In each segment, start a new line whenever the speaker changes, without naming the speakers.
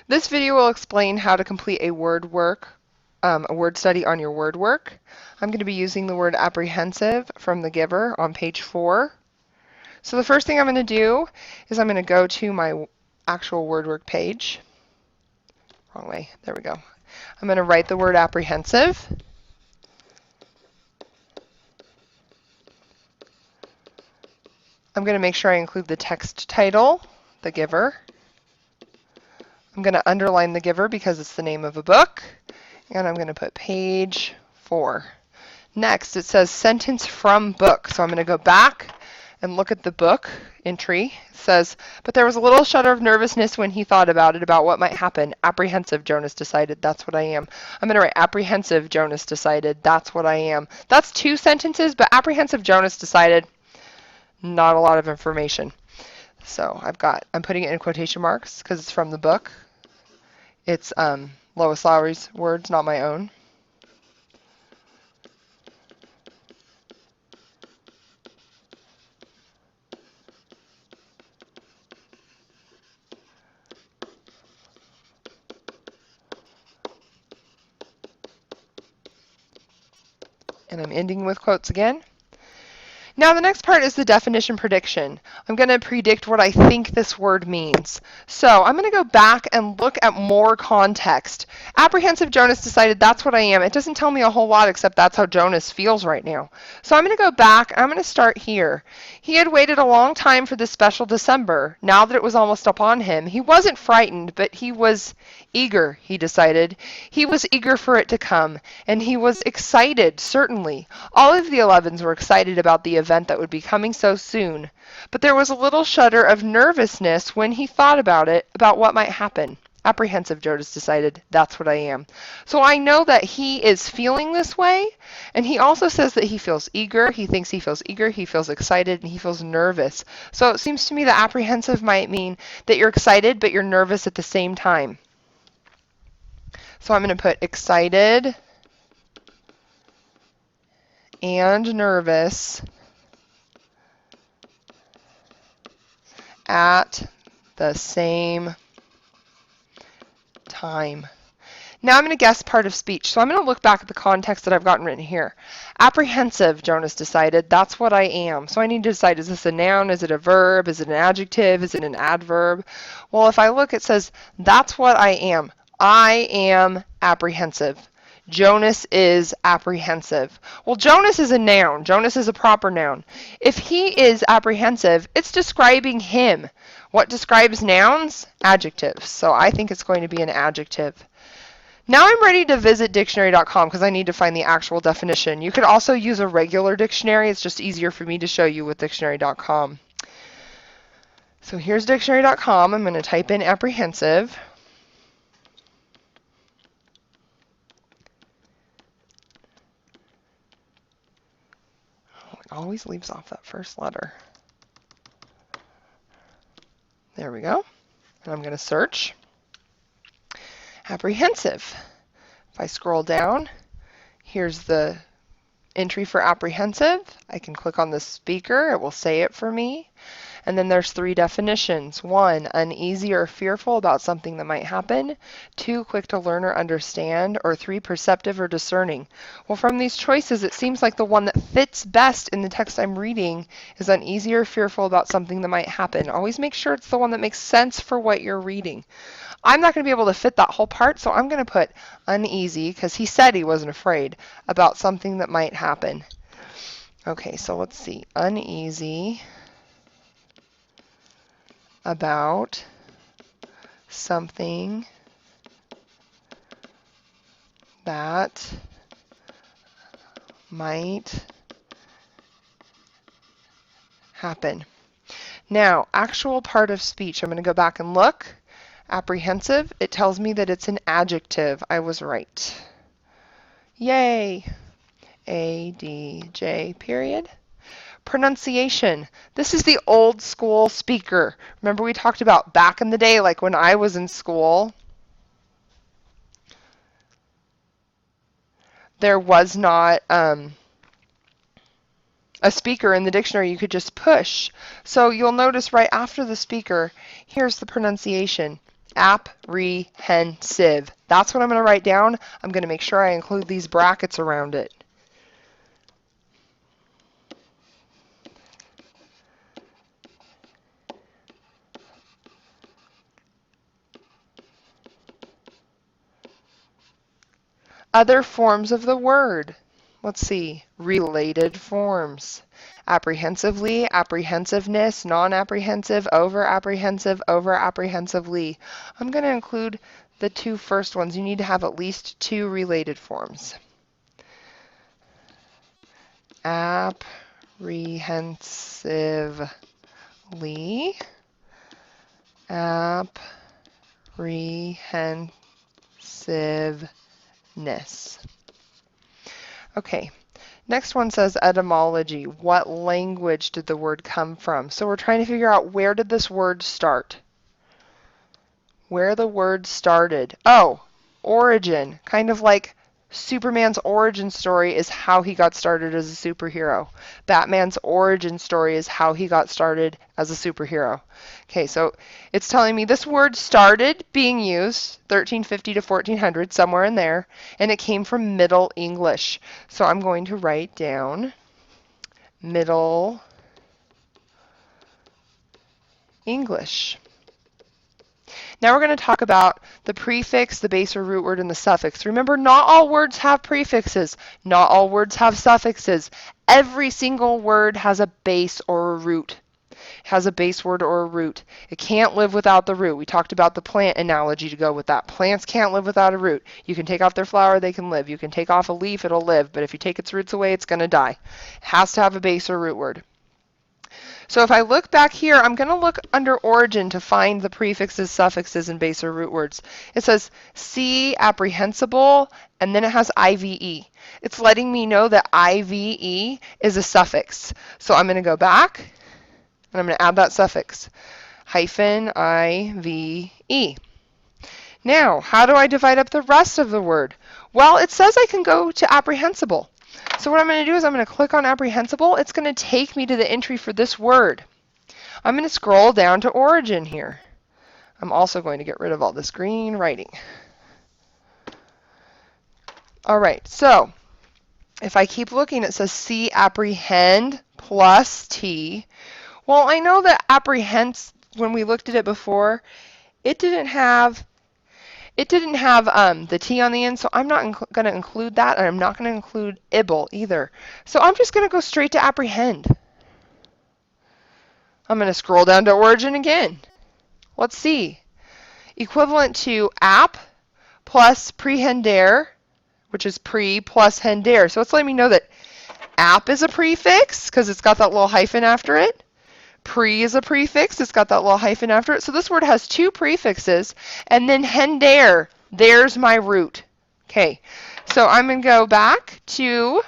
This video will explain how to complete a word study on your word work. I'm going to be using the word apprehensive from the giver on page 4. So the first thing I'm going to do is I'm going to go to my actual word work page. Wrong way. There we go. I'm going to write the word apprehensive. I'm going to make sure I include the text title, the giver. I'm going to underline the giver because it's the name of a book. And I'm going to put page 4. Next, it says sentence from book. So I'm going to go back and look at the book entry. It says, but there was a little shudder of nervousness when he thought about it, about what might happen. Apprehensive, Jonas decided. That's what I am. I'm going to write apprehensive, Jonas decided. That's what I am. That's 2 sentences, but apprehensive, Jonas decided. Not a lot of information. So I'm putting it in quotation marks because it's from the book. It's Lois Lowry's words, not my own. And I'm ending with quotes again. Now the next part is the definition prediction. I'm going to predict what I think this word means. So I'm going to go back and look at more context. Apprehensive, Jonas decided, that's what I am. It doesn't tell me a whole lot except that's how Jonas feels right now. So I'm going to go back. I'm going to start here. He had waited a long time for this special December. Now that it was almost upon him, he wasn't frightened, but he was eager, he decided. He was eager for it to come, and he was excited, certainly. All of the 11s were excited about the event that would be coming so soon, but there was a little shudder of nervousness when he thought about it, about what might happen. Apprehensive, Jonas decided, that's what I am. So I know that he is feeling this way, and he also says that he feels eager, he thinks he feels eager, he feels excited, and he feels nervous. So it seems to me that apprehensive might mean that you're excited, but you're nervous at the same time. So I'm going to put excited and nervous at the same time. Now I'm going to guess part of speech. So I'm going to look back at the context that I've gotten written here. Apprehensive, Jonas decided, that's what I am. So I need to decide, is this a noun? Is it a verb? Is it an adjective? Is it an adverb? Well, if I look, it says, that's what I am. I am apprehensive. Jonas is apprehensive. Well, Jonas is a noun. Jonas is a proper noun. If he is apprehensive, it's describing him. What describes nouns? Adjectives. So I think it's going to be an adjective. Now I'm ready to visit dictionary.com because I need to find the actual definition. You could also use a regular dictionary. It's just easier for me to show you with dictionary.com. So here's dictionary.com. I'm going to type in apprehensive. It always leaves off that first letter. There we go. And I'm going to search. Apprehensive. If I scroll down, here's the entry for apprehensive. I can click on the speaker. It will say it for me. And then there's 3 definitions. 1, uneasy or fearful about something that might happen. 2, quick to learn or understand. Or 3, perceptive or discerning. Well, from these choices, it seems like the one that fits best in the text I'm reading is uneasy or fearful about something that might happen. Always make sure it's the one that makes sense for what you're reading. I'm not going to be able to fit that whole part, so I'm going to put uneasy, because he said he wasn't afraid, about something that might happen. Okay, so let's see. Uneasy about something that might happen. Now, actual part of speech. I'm going to go back and look. Apprehensive, it tells me that it's an adjective. I was right. Yay! A-D-J period. Pronunciation. This is the old school speaker. Remember we talked about back in the day, like when I was in school, there was not a speaker in the dictionary. You could just push. So you'll notice right after the speaker, here's the pronunciation. Apprehensive. That's what I'm going to write down. I'm going to make sure I include these brackets around it. Other forms of the word. Let's see. Related forms. Apprehensively, apprehensiveness, non-apprehensive, over-apprehensive, over-apprehensively. I'm going to include the two first ones. You need to have at least two related forms. Apprehensively, apprehensiveness. Okay, next one says etymology. What language did the word come from? So we're trying to figure out, where did this word start? Where the word started. Oh, origin. Kind of like Superman's origin story is how he got started as a superhero. Batman's origin story is how he got started as a superhero. Okay, so it's telling me this word started being used 1350 to 1400, somewhere in there, and it came from Middle English. So I'm going to write down Middle English. Now we're going to talk about the prefix, the base or root word, and the suffix. Remember, not all words have prefixes. Not all words have suffixes. Every single word has a base or a root. It has a base word or a root. It can't live without the root. We talked about the plant analogy to go with that. Plants can't live without a root. You can take off their flower, they can live. You can take off a leaf, it'll live. But if you take its roots away, it's going to die. It has to have a base or root word. So if I look back here, I'm going to look under origin to find the prefixes, suffixes, and base or root words. It says C, apprehensible, and then it has IVE. It's letting me know that IVE is a suffix. So I'm going to go back, and I'm going to add that suffix, hyphen IVE. Now, how do I divide up the rest of the word? Well, it says I can go to apprehensible. So what I'm going to do is I'm going to click on apprehensible. It's going to take me to the entry for this word. I'm going to scroll down to origin here. I'm also going to get rid of all this green writing. All right, so if I keep looking, it says C apprehend plus T. Well, I know that apprehend, when we looked at it before, it didn't have the T on the end, so I'm not going to include that, and I'm not going to include ibble either. So I'm just going to go straight to apprehend. I'm going to scroll down to origin again. Let's see. Equivalent to app plus prehender, which is pre plus hender. So it's letting me know that app is a prefix because it's got that little hyphen after it. Pre is a prefix. It's got that little hyphen after it. So this word has two prefixes. And then hender, there's my root. Okay, so I'm going to go back to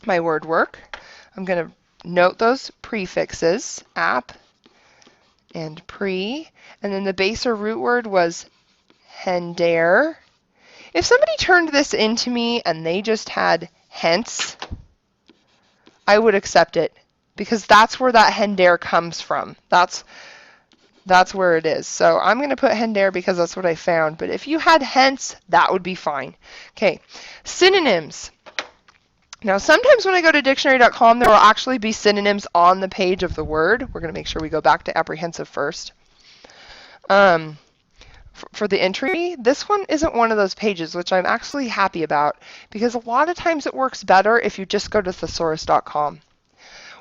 my word work. I'm going to note those prefixes, app and pre. And then the base or root word was hender. If somebody turned this into me and they just had hence, I would accept it, because that's where that hender comes from. That's where it is. So I'm going to put hender because that's what I found. But if you had hence, that would be fine. Okay, synonyms. Now sometimes when I go to dictionary.com, there will actually be synonyms on the page of the word. We're going to make sure we go back to apprehensive first. For the entry, this one isn't one of those pages, which I'm actually happy about, because a lot of times it works better if you just go to thesaurus.com.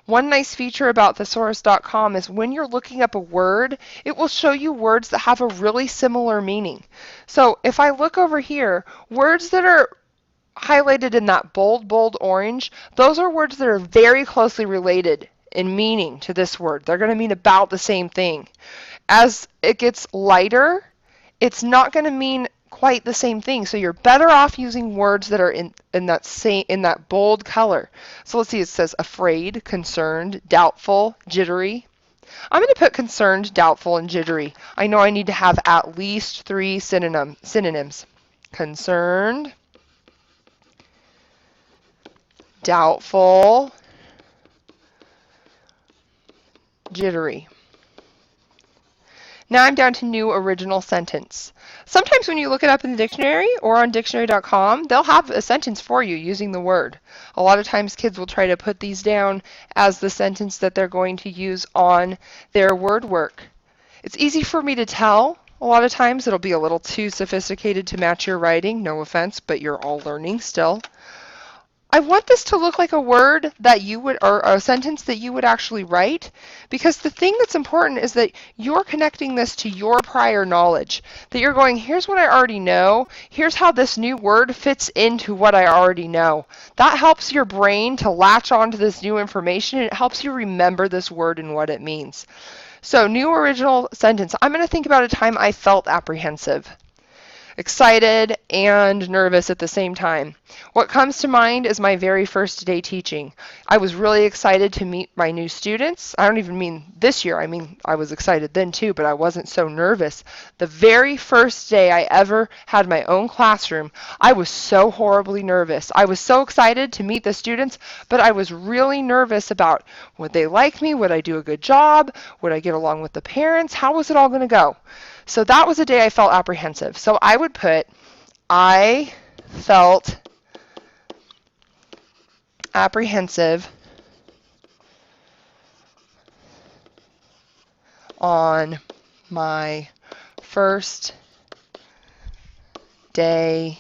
One nice feature about thesaurus.com is when you're looking up a word, it will show you words that have a really similar meaning. So if I look over here, words that are highlighted in that bold orange, those are words that are very closely related in meaning to this word. They're going to mean about the same thing. As it gets lighter, it's not going to mean quite the same thing. So you're better off using words that are in that bold color. So let's see, it says afraid, concerned, doubtful, jittery. I'm going to put concerned, doubtful, and jittery. I know I need to have at least 3 synonyms. Concerned, doubtful, jittery. Now I'm down to new original sentence. Sometimes when you look it up in the dictionary or on dictionary.com, they'll have a sentence for you using the word. A lot of times kids will try to put these down as the sentence that they're going to use on their word work. It's easy for me to tell. A lot of times it'll be a little too sophisticated to match your writing. No offense, but you're all learning still. I want this to look like a word that you would, or a sentence that you would actually write, because the thing that's important is that you're connecting this to your prior knowledge. That you're going, here's what I already know, here's how this new word fits into what I already know. That helps your brain to latch onto this new information, and it helps you remember this word and what it means. So, new original sentence. I'm going to think about a time I felt apprehensive. Excited and nervous at the same time. What comes to mind is my very first day teaching. I was really excited to meet my new students. I don't even mean this year. I mean, I was excited then too, but I wasn't so nervous. The very first day I ever had my own classroom, I was so horribly nervous. I was so excited to meet the students, but I was really nervous about would they like me? Would I do a good job? Would I get along with the parents? How was it all going to go? So that was a day I felt apprehensive. So I would put, I felt apprehensive on my first day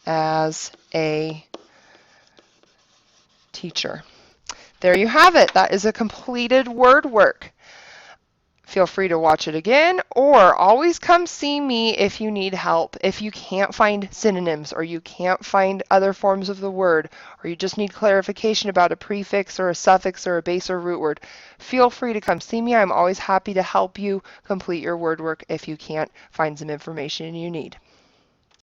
as a teacher. There you have it. That is a completed word work. Feel free to watch it again, or always come see me if you need help. If you can't find synonyms, or you can't find other forms of the word, or you just need clarification about a prefix or a suffix or a base or root word, feel free to come see me. I'm always happy to help you complete your word work if you can't find some information you need.